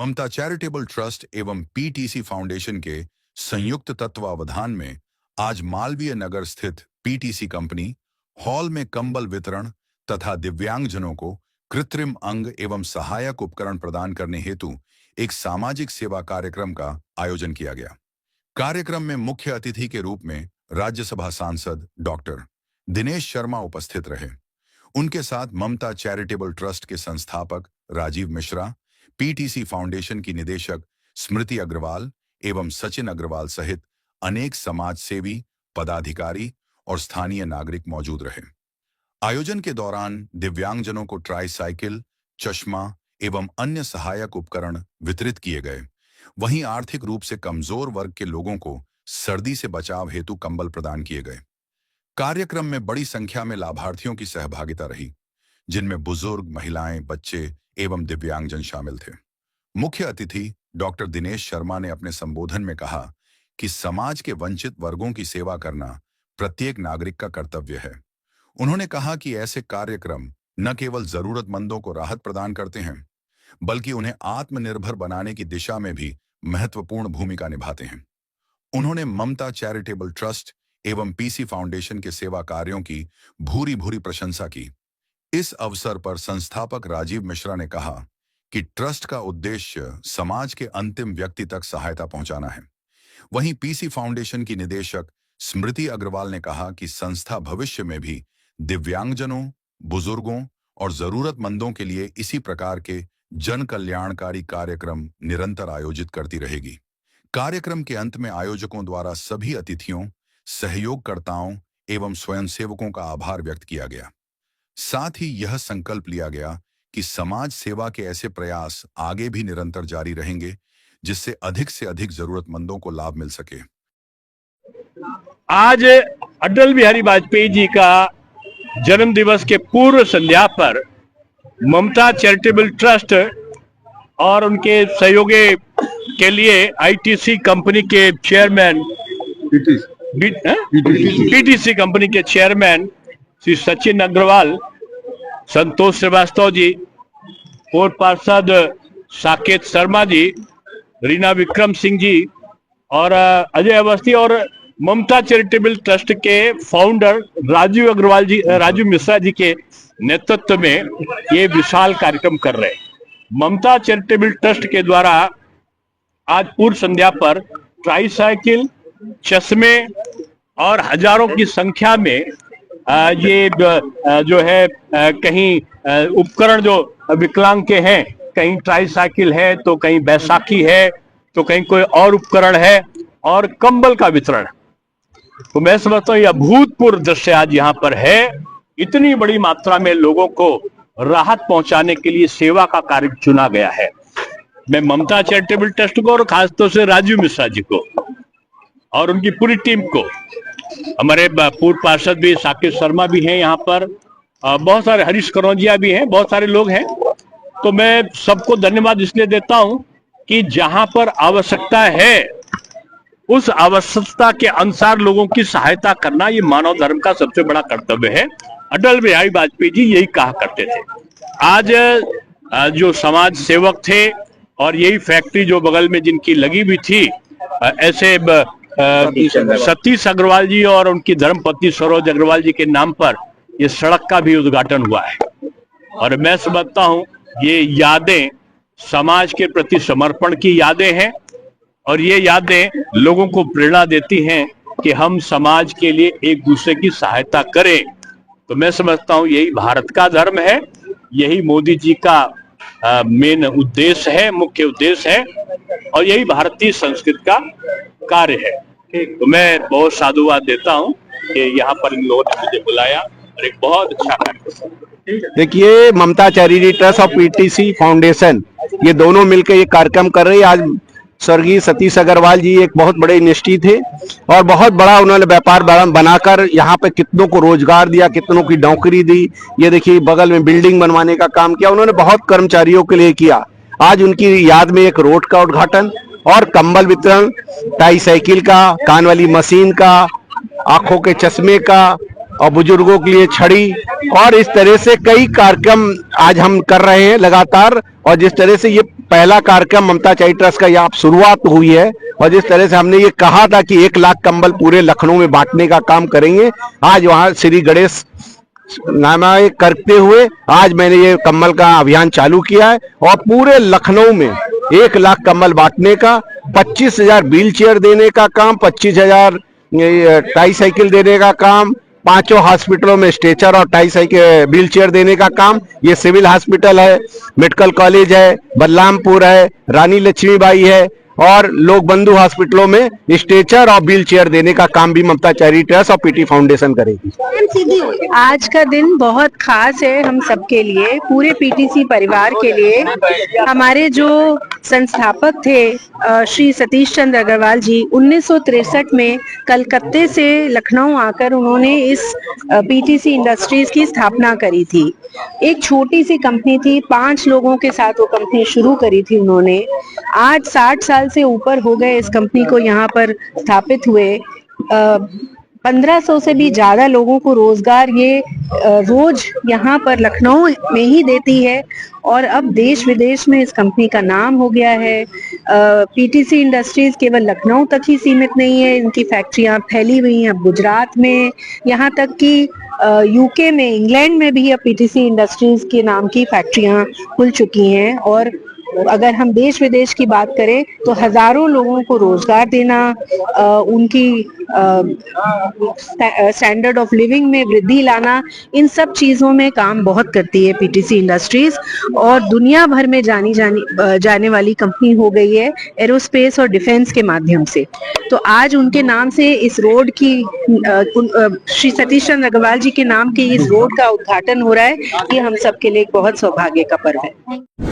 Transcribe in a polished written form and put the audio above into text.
ममता charitable trust एवं PTC foundation के संयुक्त तत्वावधान में आज मालवीय नगर स्थित पीटीसी कंपनी हॉल में कंबल वितरण तथा दिव्यांगजनों को कृत्रिम अंग एवं सहायक उपकरण प्रदान करने हेतु एक सामाजिक सेवा कार्यक्रम का आयोजन किया गया। कार्यक्रम में मुख्य अतिथि के रूप में राज्यसभा सांसद डॉक्टर दिनेश शर्मा उपस्थित रहे। उनके साथ ममता चैरिटेबल ट्रस्ट के संस्थापक राजीव मिश्रा, पीटीसी फाउंडेशन की निदेशक स्मृति अग्रवाल एवं सचिन अग्रवाल सहित अनेक समाज सेवी, पदाधिकारी और स्थानीय नागरिक मौजूद रहे। आयोजन के दौरान दिव्यांगजनों को ट्राईसाइकिल, चश्मा एवं अन्य सहायक उपकरण वितरित किए गए। वहीं आर्थिक रूप से कमजोर वर्ग के लोगों को सर्दी से बचाव हेतु कंबल प्रदान किए गए। कार्यक्रम में बड़ी संख्या में लाभार्थियों की सहभागिता रही, जिनमें बुजुर्ग, महिलाएं, बच्चे एवं दिव्यांगजन शामिल थे। मुख्य अतिथि डॉक्टर दिनेश शर्मा ने अपने संबोधन में कहा कि समाज के वंचित वर्गों की सेवा करना प्रत्येक नागरिक का कर्तव्य है। उन्होंने कहा कि ऐसे कार्यक्रम न केवल जरूरतमंदों को राहत प्रदान करते हैं, बल्कि उन्हें आत्मनिर्भर बनाने की दिशा में भी महत्वपूर्ण भूमिका निभाते हैं। उन्होंने ममता चैरिटेबल ट्रस्ट एवं पीसी फाउंडेशन के सेवा कार्यों की भूरी भूरी प्रशंसा की। इस अवसर पर संस्थापक राजीव मिश्रा ने कहा कि ट्रस्ट का उद्देश्य समाज के अंतिम व्यक्ति तक सहायता पहुंचाना है। वहीं पीसी फाउंडेशन की निदेशक स्मृति अग्रवाल ने कहा कि संस्था भविष्य में भी दिव्यांगजनों, बुजुर्गों और जरूरतमंदों के लिए इसी प्रकार के जन कल्याणकारी कार्यक्रम निरंतर आयोजित करती रहेगी। कार्यक्रम के अंत में आयोजकों द्वारा सभी अतिथियों, सहयोगकर्ताओं एवं स्वयंसेवकों का आभार व्यक्त किया गया। साथ ही यह संकल्प लिया गया कि समाज सेवा के ऐसे प्रयास आगे भी निरंतर जारी रहेंगे, जिससे अधिक से अधिक जरूरतमंदों को लाभ मिल सके। आज अटल बिहारी वाजपेयी जी का जन्म दिवस के पूर्व संध्या पर ममता चैरिटेबल ट्रस्ट और उनके सहयोगी के लिए आईटीसी कंपनी के चेयरमैन पीटीसी कंपनी के चेयरमैन श्री सचिन अग्रवाल, संतोष श्रीवास्तव जी, पूर्व पार्षद साकेत शर्मा जी, रीना विक्रम सिंह जी और अजय अवस्थी और ममता चैरिटेबल ट्रस्ट के फाउंडर राजीव मिश्रा जी के नेतृत्व में ये विशाल कार्यक्रम कर रहे हैं। ममता चैरिटेबल ट्रस्ट के द्वारा आज पूर्व संध्या पर ट्राईसाइकिल, चश्मे और हजारों की संख्या में ये जो है कहीं उपकरण जो विकलांग के हैं, कहीं ट्राईसाइकिल है तो कहीं बैसाखी है तो कहीं कोई और उपकरण है और कंबल का वितरण। तो मैं समझता हूँ यह अभूतपूर्व दृश्य आज यहाँ पर है। इतनी बड़ी मात्रा में लोगों को राहत पहुंचाने के लिए सेवा का कार्य चुना गया है। मैं ममता चैरिटेबल ट्रस्ट को और खासतौर से राजीव मिश्रा जी को और उनकी पूरी टीम को, हमारे पूर्व पार्षद भी साकेत शर्मा भी हैं यहाँ पर, बहुत सारे हरीश करौजिया भी हैं, बहुत सारे लोग हैं। तो मैं सबको धन्यवाद इसलिए देता हूं कि जहां पर आवश्यकता है उस आवश्यकता के अनुसार लोगों की सहायता करना ये मानव धर्म का सबसे बड़ा कर्तव्य है। अटल बिहारी वाजपेयी जी यही कहा करते थे। आज जो समाज सेवक थे और यही फैक्ट्री जो बगल में जिनकी लगी भी थी, ऐसे सतीश अग्रवाल जी और उनकी धर्मपत्नी सरोज अग्रवाल जी के नाम पर ये सड़क का भी उद्घाटन हुआ है। और मैं समझता हूं ये यादें समाज के प्रति समर्पण की यादें हैं और ये यादें लोगों को प्रेरणा देती हैं कि हम समाज के लिए एक दूसरे की सहायता करें। तो मैं समझता हूं यही भारत का धर्म है, यही मोदी जी का मेन उद्देश्य है, मुख्य उद्देश्य है और यही भारतीय संस्कृति का कार्य है। तो मैं बहुत साधुवाद देता हूं कि यहाँ पर इन लोगों ने मुझे बुलाया और एक बहुत अच्छा कार्यक्रम। देखिए, ममता चैरिटी ट्रस्ट और पीटीसी फाउंडेशन ये दोनों मिलकर ये कार्यक्रम कर रहे हैं। आज स्वर्गीय सतीश अग्रवाल जी एक बहुत बड़े निष्ठी थे और बहुत बड़ा उन्होंने व्यापार बनाकर यहाँ पे कितनों को रोजगार दिया, कितनों की नौकरी दी। ये देखिए बगल में बिल्डिंग बनवाने का काम किया उन्होंने, बहुत कर्मचारियों के लिए किया। आज उनकी याद में एक रोड का उद्घाटन और कंबल वितरण, ट्राईसाइकिल का, कान वाली मशीन का, आंखों के चश्मे का और बुजुर्गों के लिए छड़ी और इस तरह से कई कार्यक्रम आज हम कर रहे हैं लगातार और जिस तरह से ये पहला कार्यक्रम ममता चैरिटी ट्रस्ट का यहाँ शुरुआत हुई है, और जिस तरह से हमने ये कहा था कि 1 लाख कंबल पूरे लखनऊ में बांटने का काम करेंगे, आज वहां श्री गणेश नामायक करते हुए आज मैंने ये कम्बल का अभियान चालू किया है और पूरे लखनऊ में 1 लाख कम्बल बांटने का, 25,000 व्हील चेयर देने का काम, 25,000 ट्राईसाइकिल देने का काम, 5 हॉस्पिटलों में स्ट्रेचर और ट्राईसाइकिल व्हील चेयर देने का काम। ये सिविल हॉस्पिटल है, मेडिकल कॉलेज है, बलरामपुर है, रानी लक्ष्मीबाई है और लोक बंधु हॉस्पिटलों में स्ट्रेचर और व्हील चेयर देने का काम भी ममता चैरिटी ट्रस्ट और पीटी फाउंडेशन करेगी। आज का दिन बहुत खास है हम सबके लिए, पूरे पीटीसी परिवार के लिए। हमारे जो संस्थापक थे श्री सतीश चंद्र अग्रवाल जी, 1963 में कलकत्ते से लखनऊ आकर उन्होंने इस पीटीसी इंडस्ट्रीज की स्थापना करी थी। एक छोटी सी कंपनी थी, 5 लोगों के साथ वो कंपनी शुरू करी थी उन्होंने। आज 60 साल से ऊपर हो गए इस कंपनी को यहाँ पर स्थापित हुए। 1500 से भी ज्यादा लोगों को रोजगार ये रोज यहाँ पर लखनऊ में ही देती है और अब देश विदेश में इस कंपनी का नाम हो गया है। पीटीसी इंडस्ट्रीज केवल लखनऊ तक ही सीमित नहीं है, इनकी फैक्ट्रियां फैली हुई हैं अब गुजरात में, यहाँ तक कि यूके में, इंग्लैंड में भी अब पीटीसी इंडस्ट्रीज के नाम की फैक्ट्रियां खुल चुकी हैं। और अगर हम देश विदेश की बात करें तो हजारों लोगों को रोजगार देना, उनकी स्टैंडर्ड ऑफ लिविंग में वृद्धि लाना, इन सब चीजों में काम बहुत करती है पीटीसी इंडस्ट्रीज और दुनिया भर में जाने वाली कंपनी हो गई है एरोस्पेस और डिफेंस के माध्यम से। तो आज उनके नाम से इस रोड की, श्री सतीश चंद्र अग्रवाल जी के नाम के इस रोड का उद्घाटन हो रहा है। ये हम सबके लिए एक बहुत सौभाग्य का पर्व है।